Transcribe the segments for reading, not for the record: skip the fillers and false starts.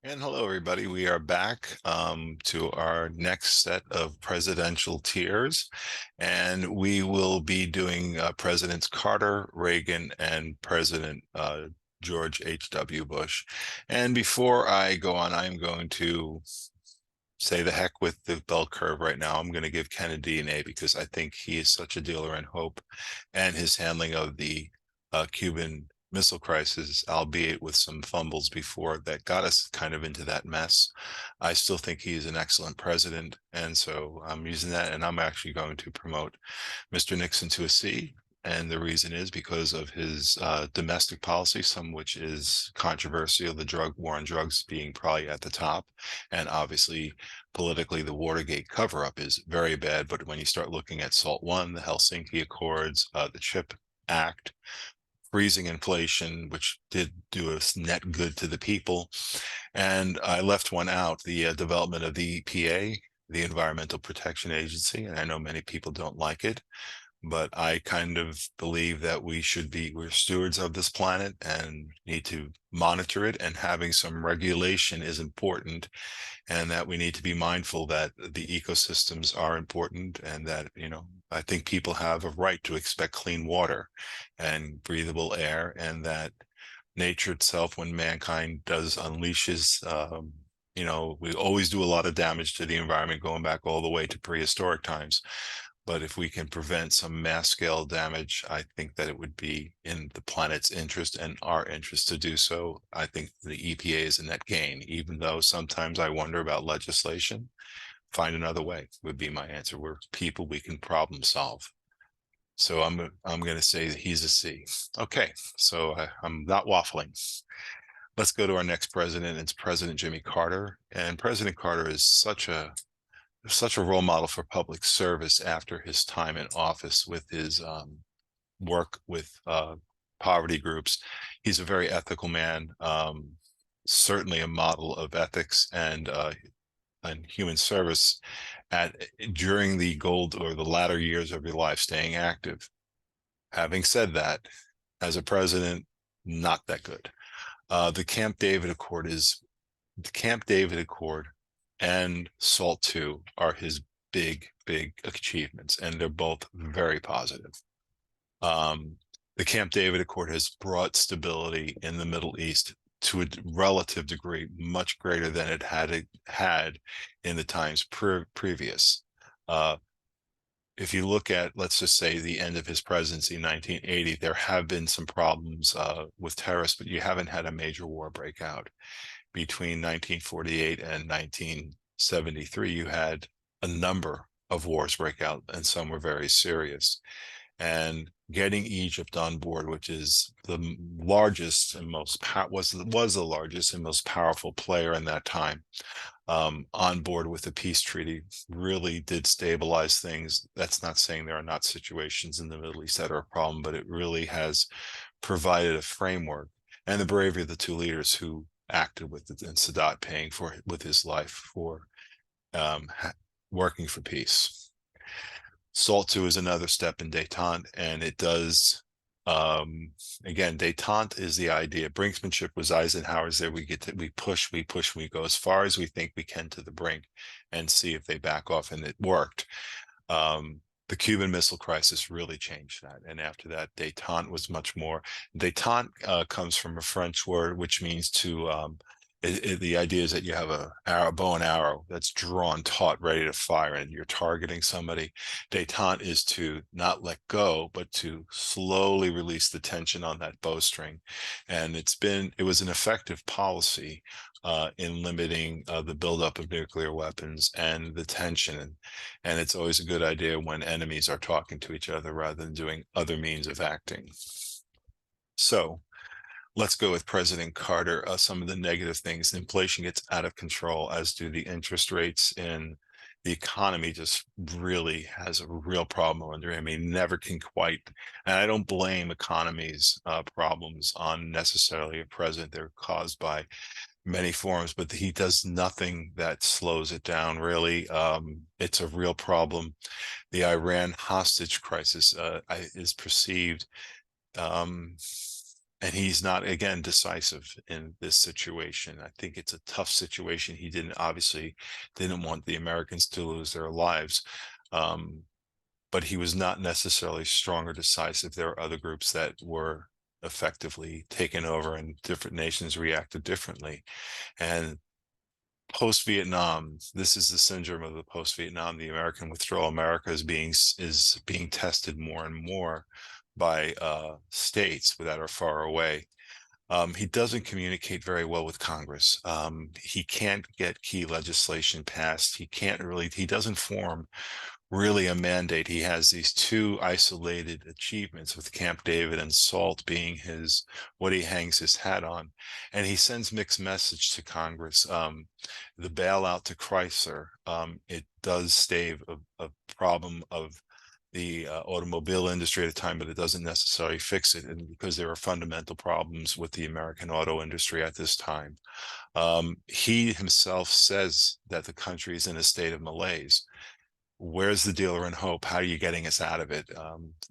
And hello, everybody. We are back to our next set of presidential tiers, and we will be doing Presidents Carter, Reagan, and President George H.W. Bush. And before I go on, I'm going to say the heck with the bell curve right now. I'm going to give Kennedy an A because I think he is such a dealer in hope, and his handling of the Cuban Missile Crisis, albeit with some fumbles before that got us kind of into that mess. I still think he's an excellent president. And so I'm using that, and I'm actually going to promote Mr. Nixon to a C. And the reason is because of his domestic policy, some which is controversial, the drug war on drugs being probably at the top. And obviously, politically, the Watergate cover up is very bad. But when you start looking at SALT I, the Helsinki Accords, the CHIP Act, freezing inflation, which did do us net good to the people. And I left one out, the development of the EPA, the Environmental Protection Agency. And I know many people don't like it, but I kind of believe that we're stewards of this planet and need to monitor it, and having some regulation is important, and that we need to be mindful that the ecosystems are important, and that, I think people have a right to expect clean water and breathable air, and that nature itself, when mankind does unleashes, we always do a lot of damage to the environment going back all the way to prehistoric times. But if we can prevent some mass scale damage, I think that it would be in the planet's interest and our interest to do so. I think the EPA is a net gain, even though sometimes I wonder about legislation. Find another way would be my answer. We're people, we can problem solve. So I'm going to say that he's a C. Okay, so I'm not waffling. Let's go to our next president. It's President Jimmy Carter. And President Carter is such a role model for public service after his time in office with his work with poverty groups. He's a very ethical man, certainly a model of ethics and human service during the gold or the latter years of your life, staying active. Having said that, as a president, not that good. The Camp David Accord and SALT II are his big achievements, and they're both very positive. The Camp David Accord has brought stability in the Middle East to a relative degree, much greater than it had in the times previous. If you look at, let's just say, the end of his presidency, 1980, there have been some problems with terrorists, but you haven't had a major war break out. Between 1948 and 1973, you had a number of wars break out, and some were very serious. And getting Egypt on board, which is the largest and was the largest and most powerful player in that time, on board with the peace treaty, really did stabilize things. That's not saying there are not situations in the Middle East that are a problem, but it really has provided a framework, and the bravery of the two leaders who acted with it, and Sadat paying for it with his life for working for peace. SALT II is another step in détente, and it does, again, détente is the idea. Brinksmanship was Eisenhower's. There we push, we go as far as we think we can to the brink and see if they back off, and it worked. The Cuban Missile Crisis really changed that. And after that, détente was much more. Détente comes from a French word, which means to, the idea is that you have a bow and arrow that's drawn, taut, ready to fire, and you're targeting somebody. Détente is to not let go, but to slowly release the tension on that bowstring. And it was an effective policy in limiting the buildup of nuclear weapons and the tension. And it's always a good idea when enemies are talking to each other rather than doing other means of acting. So let's go with President Carter. Some of the negative things: inflation gets out of control, as do the interest rates, and the economy just really has a real problem under him. He never can quite, and I don't blame economy's problems on necessarily a president. They're caused by many forms, but he does nothing that slows it down, really. It's a real problem. The Iran hostage crisis is perceived, and and he's not, again, decisive in this situation. I think it's a tough situation. He obviously didn't want the Americans to lose their lives. But he was not necessarily strong or decisive. There are other groups that were effectively taken over, and different nations reacted differently. And post-Vietnam, this is the syndrome of the post-Vietnam. The American withdrawal. America is being tested more and more by states that are far away. He doesn't communicate very well with Congress. He can't get key legislation passed. He doesn't form really a mandate. He has these two isolated achievements, with Camp David and SALT being what he hangs his hat on. And he sends mixed message to Congress. The bailout to Chrysler, it does stave a problem of the automobile industry at a time, but it doesn't necessarily fix it, and because there are fundamental problems with the American auto industry at this time. He himself says that the country is in a state of malaise. Where's the dealer in hope? How are you getting us out of it?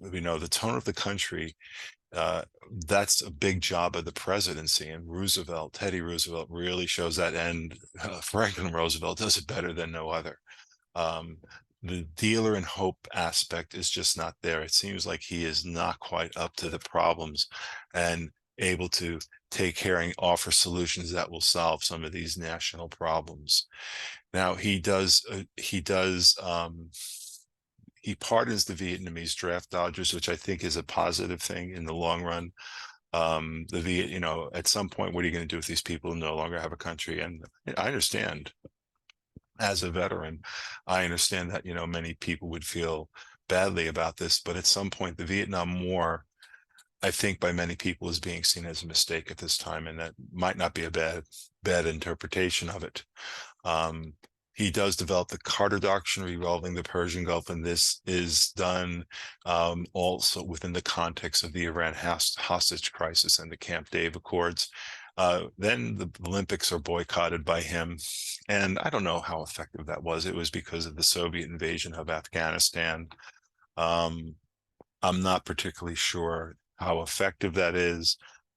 We know the tone of the country. That's a big job of the presidency, and Teddy Roosevelt really shows that, and Franklin Roosevelt does it better than no other. The dealer in hope aspect is just not there. It seems like he is not quite up to the problems and able to take care and offer solutions that will solve some of these national problems. Now he pardons the Vietnamese draft dodgers, which I think is a positive thing in the long run. At some point, what are you going to do with these people who no longer have a country? And I understand, as a veteran, I understand that, many people would feel badly about this, but at some point, the Vietnam War, I think by many people, is being seen as a mistake at this time, and that might not be a bad interpretation of it. He does develop the Carter Doctrine revolving the Persian Gulf, and this is done also within the context of the Iran hostage crisis and the Camp David Accords. Then the Olympics are boycotted by him, and I don't know how effective that was. It was because of the Soviet invasion of Afghanistan. I'm not particularly sure how effective that is,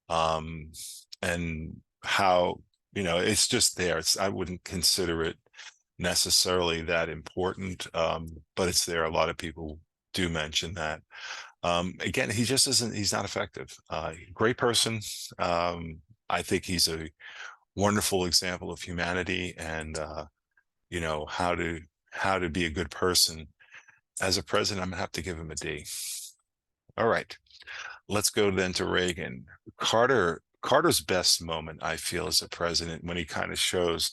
and how, it's just there. I wouldn't consider it necessarily that important, but it's there. A lot of people do mention that. Again, he's not effective. Great person. I think he's a wonderful example of humanity, and how to be a good person. As a president, I'm gonna have to give him a D. All right, let's go then to Reagan. Carter's best moment, I feel, as a president, when he kind of shows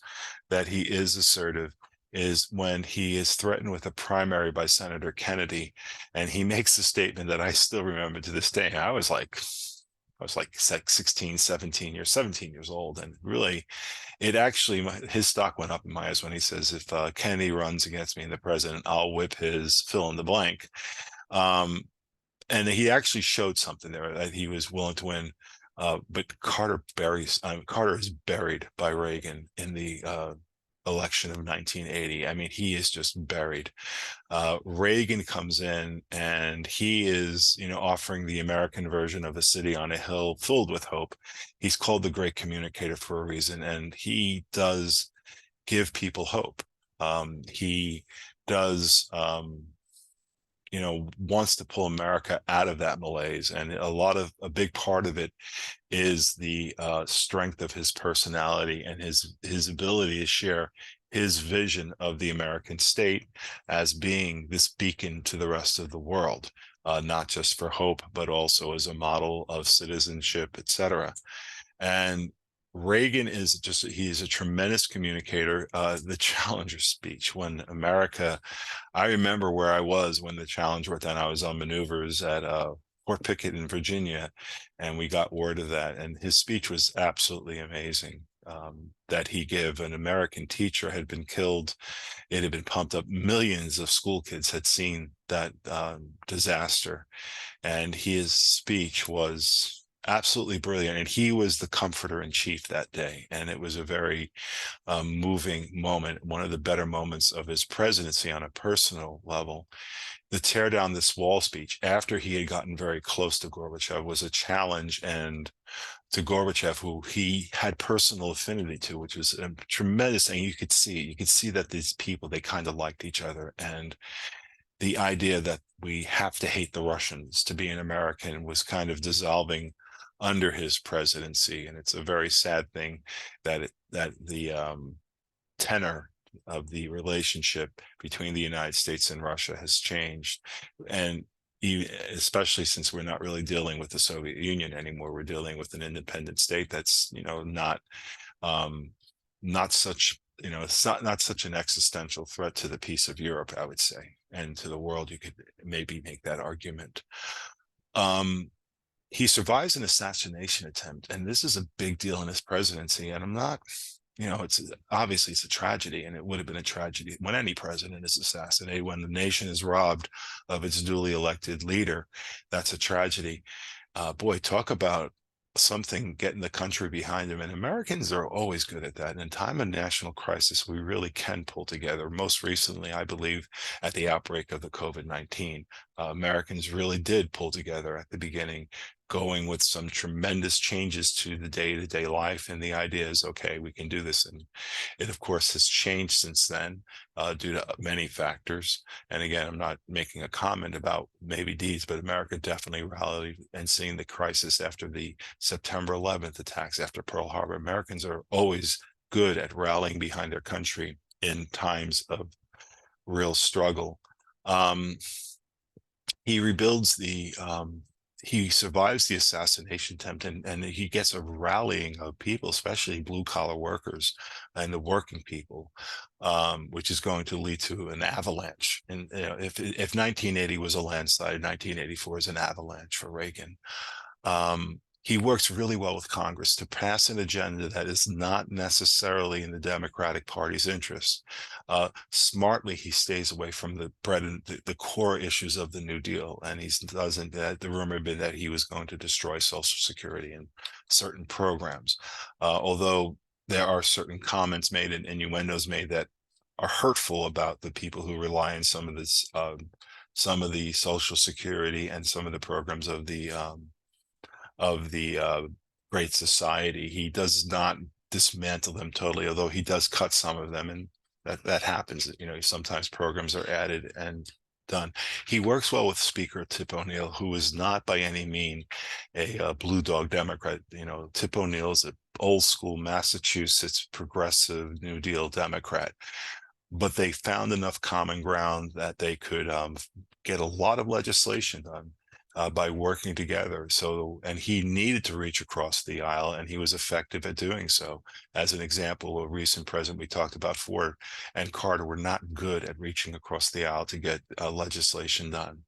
that he is assertive, is when he is threatened with a primary by Senator Kennedy, and he makes the statement that I still remember to this day. I was like 16, 17 years old, and really, his stock went up in my eyes when he says, if Kennedy runs against me and the president, I'll whip his fill in the blank. And he actually showed something there, that he was willing to win. But Carter is buried by Reagan in the election of 1980. I mean, he is just buried. Reagan comes in, and he is, offering the American version of a city on a hill filled with hope. He's called the great communicator for a reason, and he does give people hope. He does, wants to pull America out of that malaise. And a big part of it is the strength of his personality and his ability to share his vision of the American state as being this beacon to the rest of the world, not just for hope, but also as a model of citizenship, etc. And Reagan is a tremendous communicator. The Challenger speech, I remember where I was when the Challenger went down. I was on maneuvers at Fort Pickett in Virginia, and we got word of that. And his speech was absolutely amazing. That he gave. An American teacher had been killed. It had been pumped up. Millions of school kids had seen that disaster, and his speech was absolutely brilliant. And he was the comforter in chief that day, and it was a very moving moment, one of the better moments of his presidency on a personal level. The tear down this wall speech, after he had gotten very close to Gorbachev, was a challenge, and Gorbachev, who he had personal affinity to, which was a tremendous thing. You could see that these people, they kind of liked each other. And the idea that we have to hate the Russians to be an American was kind of dissolving under his presidency. And it's a very sad thing that the tenor of the relationship between the United States and Russia has changed. And especially since we're not really dealing with the Soviet Union anymore, we're dealing with an independent state that's, not such, it's not such an existential threat to the peace of Europe, I would say, and to the world. You could maybe make that argument. He survives an assassination attempt, and this is a big deal in his presidency. And I'm not, it's obviously it's a tragedy, and it would have been a tragedy when any president is assassinated, when the nation is robbed of its duly elected leader. That's a tragedy. Boy, talk about something getting the country behind him. And Americans are always good at that. In time of national crisis, we really can pull together. Most recently, I believe, at the outbreak of the COVID-19, Americans really did pull together at the beginning, going with some tremendous changes to the day-to-day life. And the idea is, okay, we can do this. And it, of course, has changed since then due to many factors. And again, I'm not making a comment about maybe deeds, but America definitely rallied. And seeing the crisis after the September 11th attacks, after Pearl Harbor, Americans are always good at rallying behind their country in times of real struggle. He rebuilds he survives the assassination attempt, and he gets a rallying of people, especially blue collar workers and the working people, which is going to lead to an avalanche. And if 1980 was a landslide, 1984 is an avalanche for Reagan. He works really well with Congress to pass an agenda that is not necessarily in the Democratic Party's interest. Smartly, he stays away from the bread and the core issues of the New Deal, and he doesn't. The rumor had been that he was going to destroy Social Security and certain programs, although there are certain comments made and innuendos made that are hurtful about the people who rely on some of this, some of the Social Security and some of the programs of the Great Society. He does not dismantle them totally, although he does cut some of them, and that happens. Sometimes programs are added and done. He works well with Speaker Tip O'Neill, who is not by any mean a blue dog Democrat. Tip O'Neill is an old school Massachusetts progressive New Deal Democrat, but they found enough common ground that they could get a lot of legislation done by working together. And he needed to reach across the aisle, and he was effective at doing so. As an example, a recent president, we talked about Ford and Carter, were not good at reaching across the aisle to get legislation done.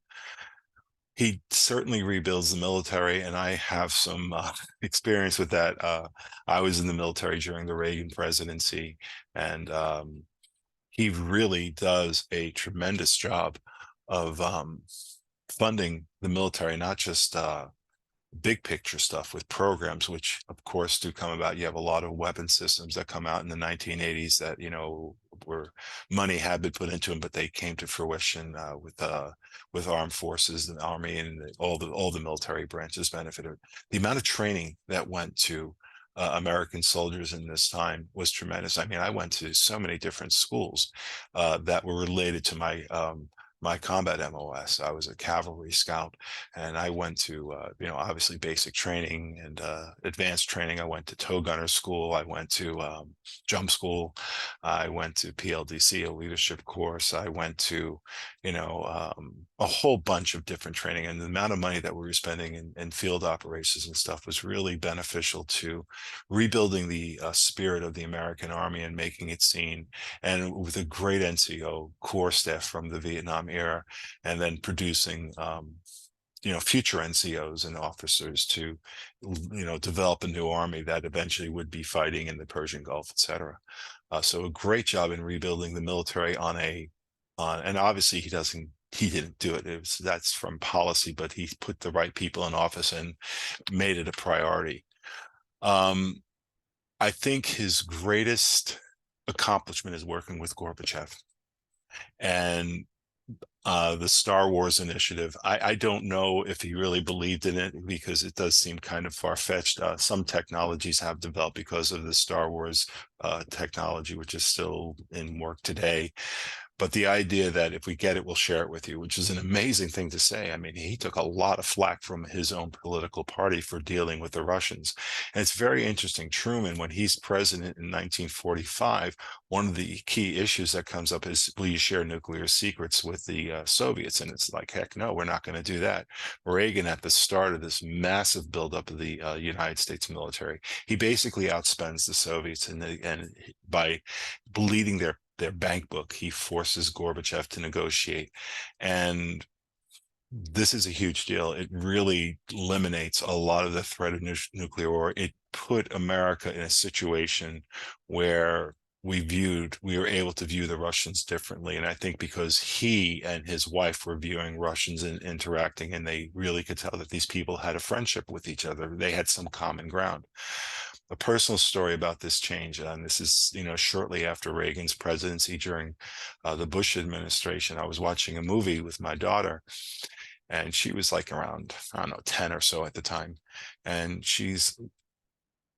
He certainly rebuilds the military, and I have some experience with that. I was in the military during the Reagan presidency, and he really does a tremendous job of funding the military, not just big picture stuff with programs, which of course do come about. You have a lot of weapon systems that come out in the 1980s that, where money had been put into them, but they came to fruition with armed forces, the Army, and all the military branches benefited. The amount of training that went to American soldiers in this time was tremendous. I mean, I went to so many different schools that were related to my combat MOS. I was a cavalry scout, and I went to, obviously basic training and advanced training. I went to tow gunner school. I went to jump school. I went to PLDC, a leadership course. I went to, a whole bunch of different training, and the amount of money that we were spending in field operations and stuff was really beneficial to rebuilding the spirit of the American Army and making it seen, and with a great NCO core staff from the Vietnam era, and then producing future NCOs and officers to develop a new army that eventually would be fighting in the Persian Gulf, etc. So a great job in rebuilding the military and obviously he didn't do it. That's from policy, but he put the right people in office and made it a priority. I think his greatest accomplishment is working with Gorbachev. And the Star Wars initiative. I don't know if he really believed in it, because it does seem kind of far-fetched. Some technologies have developed because of the Star Wars technology, which is still in work today. But the idea that if we get it, we'll share it with you, which is an amazing thing to say. I mean, he took a lot of flack from his own political party for dealing with the Russians. And it's very interesting. Truman, when he's president in 1945, one of the key issues that comes up is, will you share nuclear secrets with the Soviets? And it's like, heck no, we're not going to do that. Reagan, at the start of this massive buildup of the United States military, he basically outspends the Soviets, and by bleeding their bank book, he forces Gorbachev to negotiate. And this is a huge deal. It really eliminates a lot of the threat of nuclear war. It put America in a situation where we were able to view the Russians differently. And I think because he and his wife were viewing Russians and interacting, and they really could tell that these people had a friendship with each other. They had some common ground. A personal story about this change, and this is, shortly after Reagan's presidency, during the Bush administration. I was watching a movie with my daughter, and she was like around, I don't know, 10 or so at the time. And she's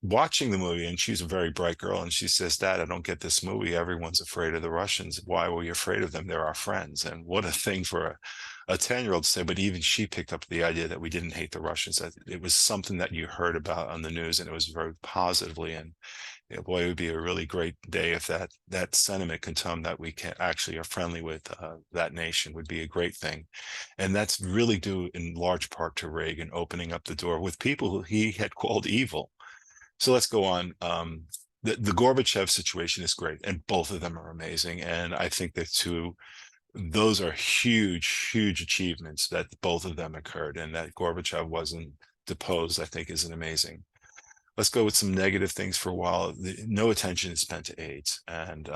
watching the movie, and she's a very bright girl, and she says, "Dad, I don't get this movie. Everyone's afraid of the Russians. Why were you afraid of them? They're our friends." And what a thing for a 10-year-old to say. But even she picked up the idea that we didn't hate the Russians. It was something that you heard about on the news, and it was very positively. And boy, it would be a really great day if that sentiment can come, that we can actually are friendly with that nation, would be a great thing. And that's really due in large part to Reagan opening up the door with people who he had called evil. So let's go on. The Gorbachev situation is great, and both of them are amazing. And I think that those are huge, huge achievements that both of them occurred, and that Gorbachev wasn't deposed, I think, is an amazing. Let's go with some negative things for a while. No attention is spent to AIDS, and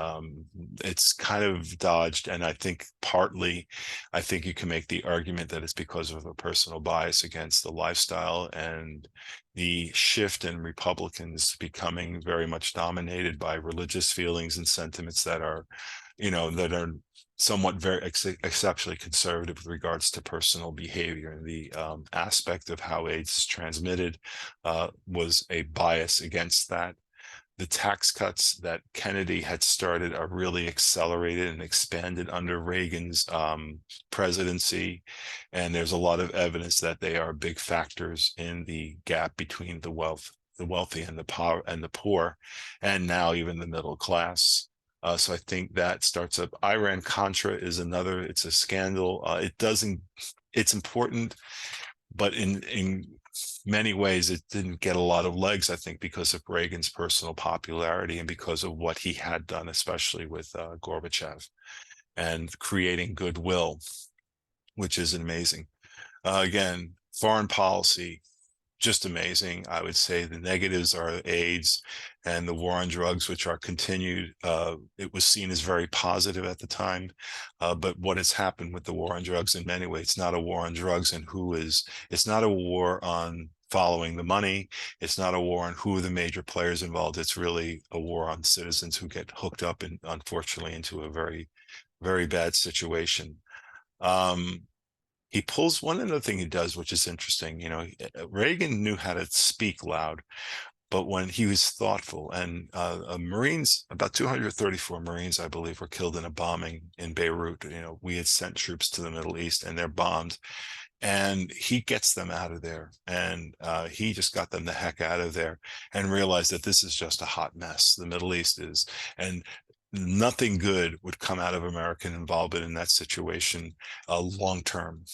it's kind of dodged. And I think partly, I think you can make the argument that it's because of a personal bias against the lifestyle and the shift in Republicans becoming very much dominated by religious feelings and sentiments that are, that are somewhat very exceptionally conservative with regards to personal behavior. And the aspect of how AIDS is transmitted was a bias against that. The tax cuts that Kennedy had started are really accelerated and expanded under Reagan's presidency. And there's a lot of evidence that they are big factors in the gap between the wealthy and the poor, and now even the middle class. So I think that starts up. Iran-Contra is another. It's a scandal. It's important, but in many ways, it didn't get a lot of legs, I think, because of Reagan's personal popularity and because of what he had done, especially with Gorbachev, and creating goodwill, which is amazing. Again, foreign policy, just amazing. I would say the negatives are AIDS and the war on drugs, which are continued. It was seen as very positive at the time, but what has happened with the war on drugs, in many ways, it's not a war on drugs and it's not a war on following the money. It's not a war on who are the major players involved. It's really a war on citizens who get hooked up, and unfortunately, into a very, very bad situation. He pulls one other thing he does, which is interesting. Reagan knew how to speak loud, but when he was thoughtful, and Marines, about 234 Marines, I believe, were killed in a bombing in Beirut. We had sent troops to the Middle East, and they're bombed, and he gets them out of there, and he just got them the heck out of there, and realized that this is just a hot mess. The Middle East is, and nothing good would come out of American involvement in that situation long term.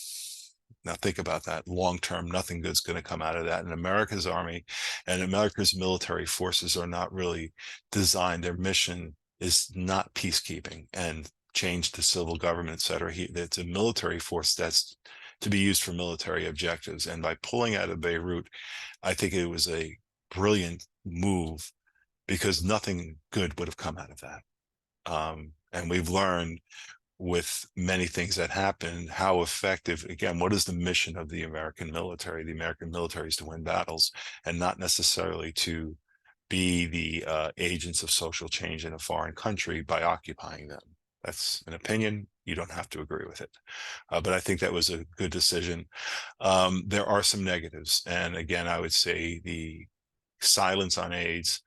Now think about that. Long term, nothing good's going to come out of that. And America's army and America's military forces are not really designed. Their mission is not peacekeeping and change the civil government, et cetera. It's a military force that's to be used for military objectives. And by pulling out of Beirut, I think it was a brilliant move, because nothing good would have come out of that. And we've learned with many things that happen how effective, again, what is the mission of the American military? The American military is to win battles, and not necessarily to be the agents of social change in a foreign country by occupying them. That's an opinion. You don't have to agree with it. But I think that was a good decision. There are some negatives. And again, I would say the silence on AIDS,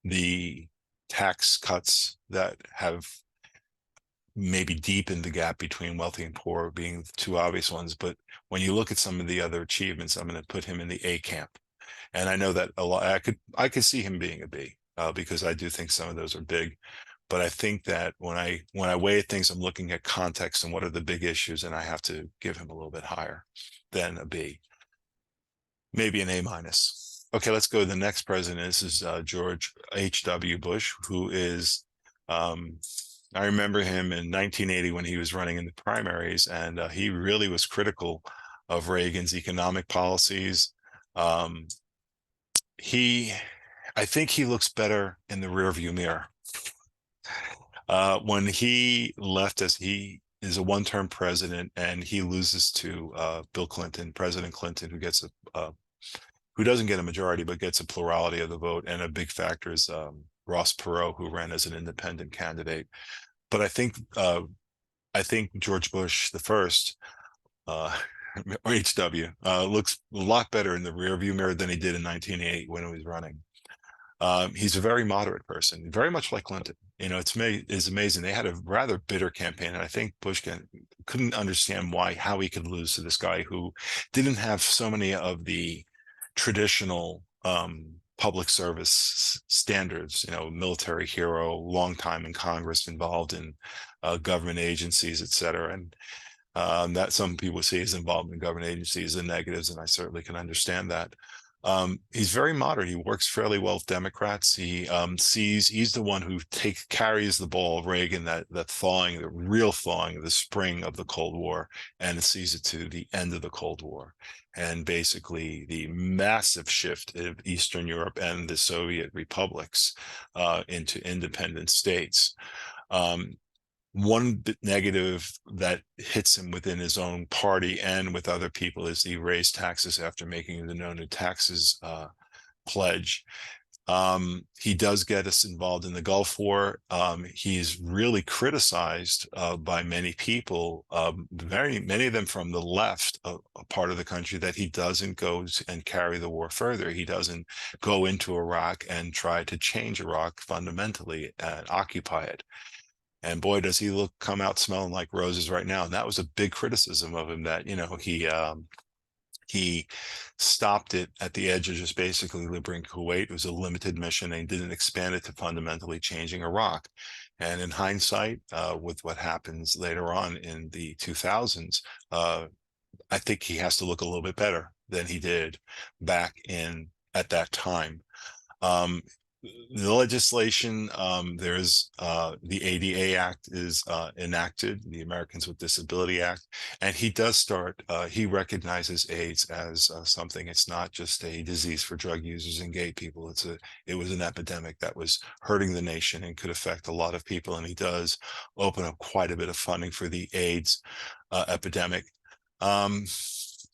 the tax cuts that have maybe deepened the gap between wealthy and poor being the two obvious ones. But when you look at some of the other achievements, I'm going to put him in the A camp. And I know that a lot, I could see him being a B, because I do think some of those are big. But I think that when I weigh things, I'm looking at context and what are the big issues, and I have to give him a little bit higher than a B, maybe an A minus. Okay, let's go to the next president. This is George H.W. Bush, who is, I remember him in 1980 when he was running in the primaries, and he really was critical of Reagan's economic policies. Um, I think he looks better in the rearview mirror. When he left us, he is a one-term president, and he loses to Bill Clinton, President Clinton, who doesn't get a majority but gets a plurality of the vote. And a big factor is Ross Perot, who ran as an independent candidate. But I think George Bush the first, or HW, looks a lot better in the rearview mirror than he did in 1980 when he was running. He's a very moderate person, very much like Clinton. It's amazing. They had a rather bitter campaign, and I think Bush couldn't understand how he could lose to this guy who didn't have so many of the traditional public service standards, military hero, long time in Congress, involved in government agencies, et cetera. And that some people see his involvement in government agencies and negatives, and I certainly can understand that. He's very moderate. He works fairly well with Democrats. He's the one who carries the ball of Reagan, that thawing, the real thawing, the spring of the Cold War, and sees it to the end of the Cold War, and basically the massive shift of Eastern Europe and the Soviet republics into independent states. One negative that hits him within his own party and with other people is he raised taxes after making the no new taxes pledge. He does get us involved in the Gulf War. He's really criticized by many people, many of them from the left, a part of the country, that he doesn't go and carry the war further. He doesn't go into Iraq and try to change Iraq fundamentally and occupy it. And boy, does he come out smelling like roses right now. And that was a big criticism of him, that, he stopped it at the edge of just basically liberating Kuwait. It was a limited mission, and he didn't expand it to fundamentally changing Iraq. And in hindsight, with what happens later on in the 2000s, I think he has to look a little bit better than he did back at that time. The legislation, there's the ADA Act is enacted, the Americans with Disability Act, and he does he recognizes AIDS as something. It's not just a disease for drug users and gay people. It was an epidemic that was hurting the nation and could affect a lot of people, and he does open up quite a bit of funding for the AIDS epidemic. He's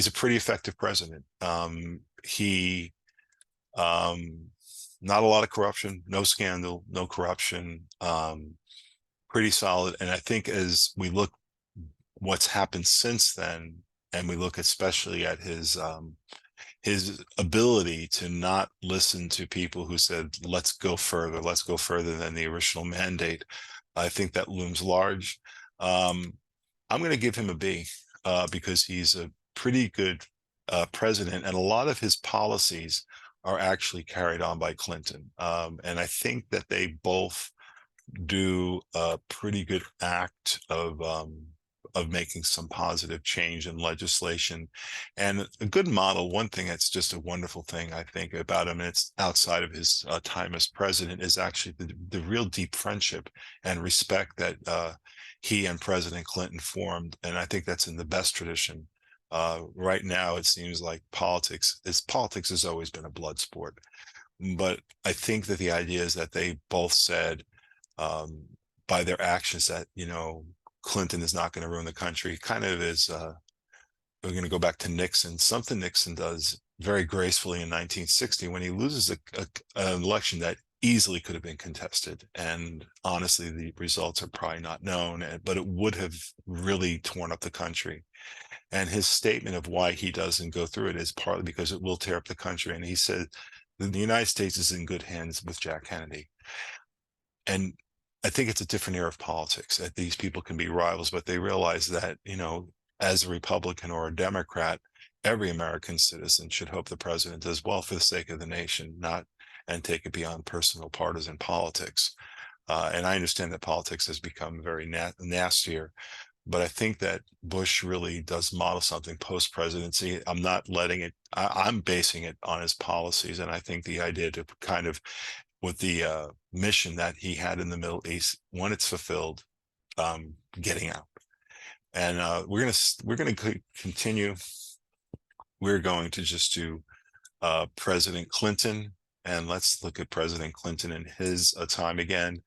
a pretty effective president. Not a lot of corruption, no scandal, no corruption, pretty solid. And I think as we look what's happened since then, and we look especially at his ability to not listen to people who said, let's go further than the original mandate, I think that looms large. I'm going to give him a B, because he's a pretty good president, and a lot of his policies are actually carried on by Clinton. And I think that they both do a pretty good act of making some positive change in legislation. And a good model, one thing that's just a wonderful thing I think about him, and it's outside of his time as president, is actually the real deep friendship and respect that he and President Clinton formed. And I think that's in the best tradition. Right now, it seems like politics has always been a blood sport. But I think that the idea is that they both said by their actions that, Clinton is not going to ruin the country. Kind of is, we're going to go back to Nixon, something Nixon does very gracefully in 1960 when he loses an election that easily could have been contested. And honestly, the results are probably not known, but it would have really torn up the country. And his statement of why he doesn't go through it is partly because it will tear up the country. And he said the United States is in good hands with Jack Kennedy. And I think it's a different era of politics, that these people can be rivals, but they realize that, as a Republican or a Democrat, every American citizen should hope the president does well for the sake of the nation, not and take it beyond personal partisan politics. And I understand that politics has become very nastier, but I think that Bush really does model something post-presidency. I'm not letting it, I'm basing it on his policies. And I think the idea to kind of, with the mission that he had in the Middle East, when it's fulfilled, getting out. And we're gonna continue. We're going to just do President Clinton, and let's look at President Clinton in his time again.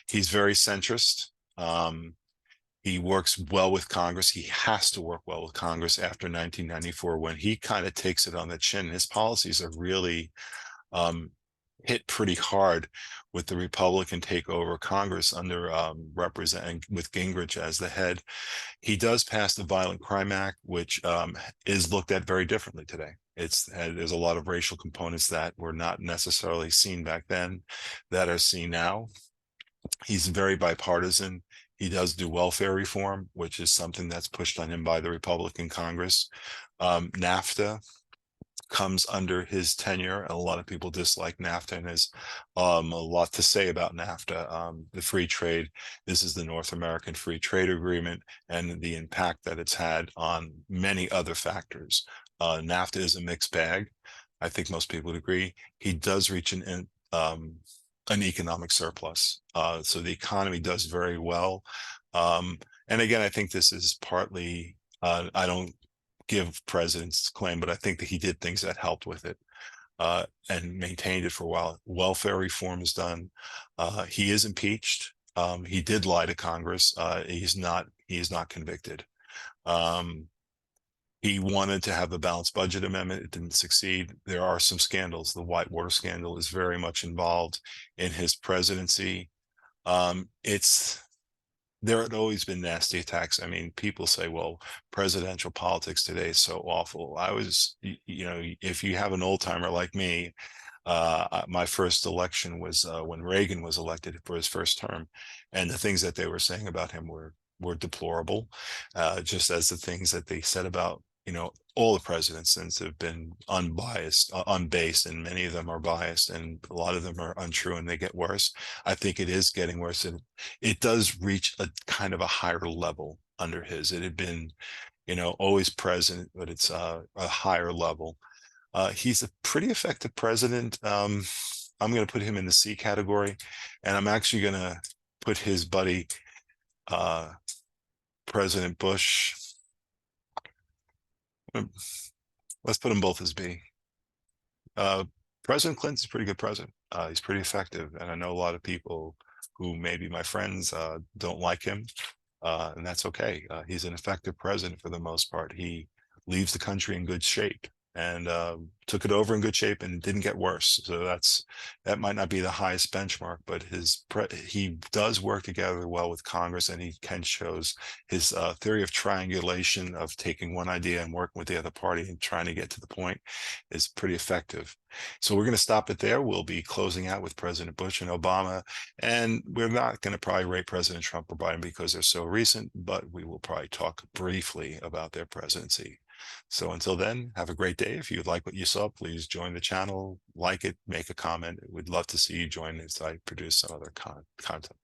He's very centrist. He works well with Congress. He has to work well with Congress after 1994, when he kind of takes it on the chin. His policies are really hit pretty hard with the Republican takeover of Congress under with Gingrich as the head. He does pass the Violent Crime Act, which is looked at very differently today. There's a lot of racial components that were not necessarily seen back then that are seen now. He's very bipartisan. He does do welfare reform, which is something that's pushed on him by the Republican Congress. NAFTA comes under his tenure. A lot of people dislike NAFTA, and there's a lot to say about NAFTA. The free trade, this is the North American Free Trade Agreement, and the impact that it's had on many other factors. NAFTA is a mixed bag. I think most people would agree. He does reach an economic surplus. So the economy does very well. And again, I think this is partly, I don't give president's claim, but I think that he did things that helped with it and maintained it for a while. Welfare reform is done. He is impeached. He did lie to Congress. He is not convicted. He wanted to have a balanced budget amendment. It didn't succeed. There are some scandals. The Whitewater scandal is very much involved in his presidency. There had always been nasty attacks. I mean, people say, well, presidential politics today is so awful. If you have an old timer like me, my first election was when Reagan was elected for his first term. And the things that they were saying about him were deplorable, just as the things that they said about, all the presidents since have been unbiased, unbased, and many of them are biased, and a lot of them are untrue, and they get worse. I think it is getting worse, and it does reach a kind of a higher level under his. It had been, always present, but it's a higher level. He's a pretty effective president. I'm going to put him in the C category, and I'm actually going to put his buddy, President Bush. Let's put them both as B. President Clinton's a pretty good president. He's pretty effective, and I know a lot of people who maybe my friends don't like him, and that's okay. He's an effective president for the most part. He leaves the country in good shape, and took it over in good shape and didn't get worse. So that might not be the highest benchmark, but he does work together well with Congress, and he shows his theory of triangulation, of taking one idea and working with the other party and trying to get to the point, is pretty effective. So we're going to stop it there. We'll be closing out with President Bush and Obama, and we're not going to probably rate President Trump or Biden because they're so recent, but we will probably talk briefly about their presidency. So until then, have a great day. If you like what you saw, please join the channel, like it, make a comment. We'd love to see you join as I produce some other content.